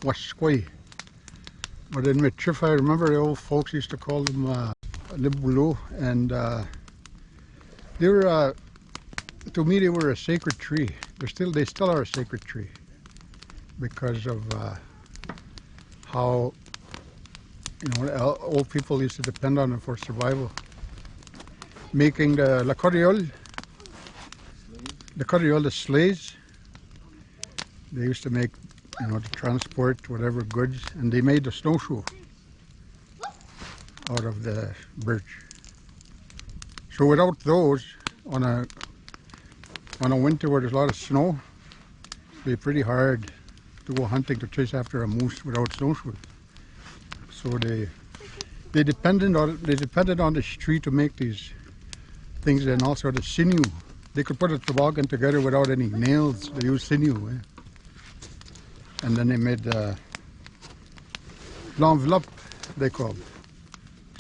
Wasquay. But in Michif, I remember the old folks used to call them Libulu, and they were, to me, they were a sacred tree. They still are a sacred tree because of how, old people used to depend on them for survival. Making the coriole, the sleighs. They used to make, to transport whatever goods, and they made the snowshoe out of the birch. So without those, on a winter where there's a lot of snow, it'd be pretty hard to go hunting to chase after a moose without snowshoes. So they depended on this tree to make these things, and also the sinew. They could put a toboggan together without any nails. They used sinew. And then they made l'enveloppe, they called.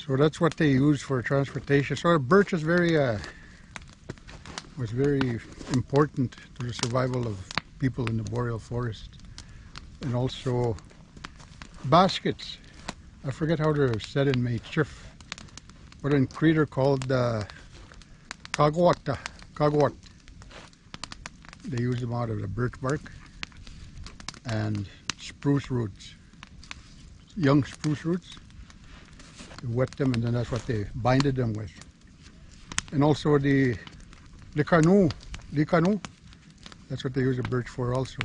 So that's what they used for transportation. So birch is was very important to the survival of people in the boreal forest. And also baskets. I forget how they're said in Michif, but in Cree they're called kagwat. They use them out of the birch bark and spruce roots, young spruce roots. They wet them, and then that's what they binded them with. And also the canoe, that's what they use the birch for also.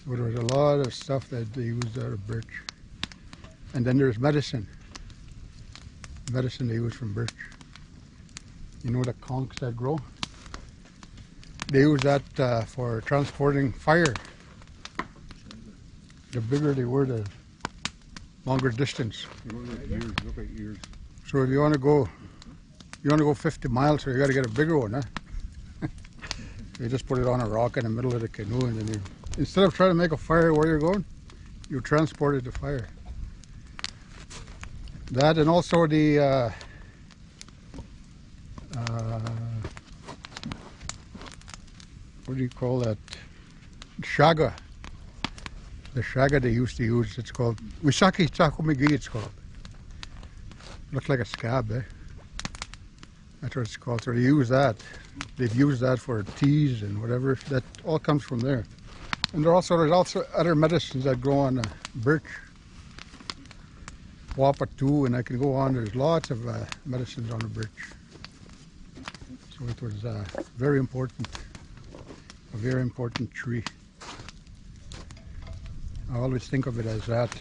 So there was a lot of stuff that they used out of birch. And then there's medicine they use from birch. You know the conchs that grow? They use that for transporting fire. The bigger they were, the longer distance. Look at yours. So if you want to go 50 miles, so you got to get a bigger one, huh? You just put it on a rock in the middle of the canoe, and then instead of trying to make a fire where you're going, you transported the fire. That, and also the what do you call that? Shaga. The shaga they used to use, it's called Wisaki Chakumigi, it's called. Looks like a scab, eh? That's what it's called. So they use that. They've used that for teas and whatever. That all comes from there. And there's also other medicines that grow on birch. Wapatu, and I can go on. There's lots of medicines on the birch. So it was very important, a very important tree. I always think of it as that.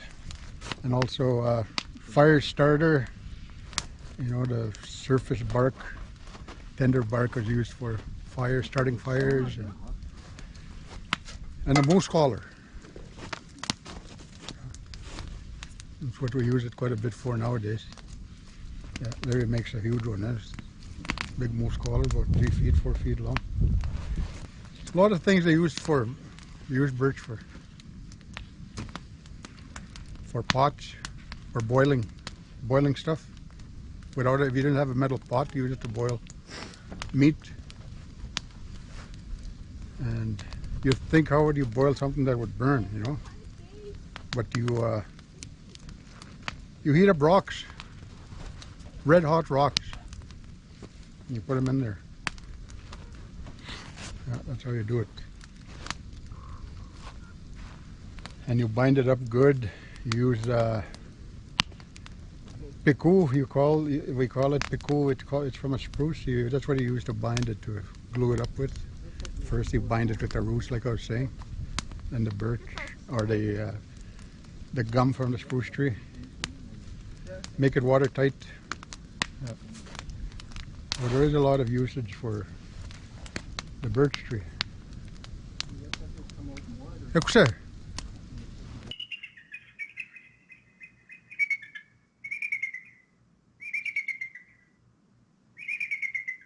And also fire starter, the surface bark, tender bark was used for starting fires, and a moose collar. That's what we use it quite a bit for nowadays. Yeah, Larry makes a huge one. That's big moose collar, about 3 feet, 4 feet long. A lot of things they use birch for pots, for boiling stuff. If you didn't have a metal pot, you use it to boil meat. And you think, how would you boil something that would burn, But you heat up rocks, red hot rocks, and you put them in there. Yeah, that's how you do it. And you bind it up good. You use piku, we call it piku. It's from a spruce. That's what you use to bind it, to glue it up with. First you bind it with the roots, like I was saying, and the birch, or the gum from the spruce tree. Make it watertight. Yeah. Well, there is a lot of usage for the birch tree.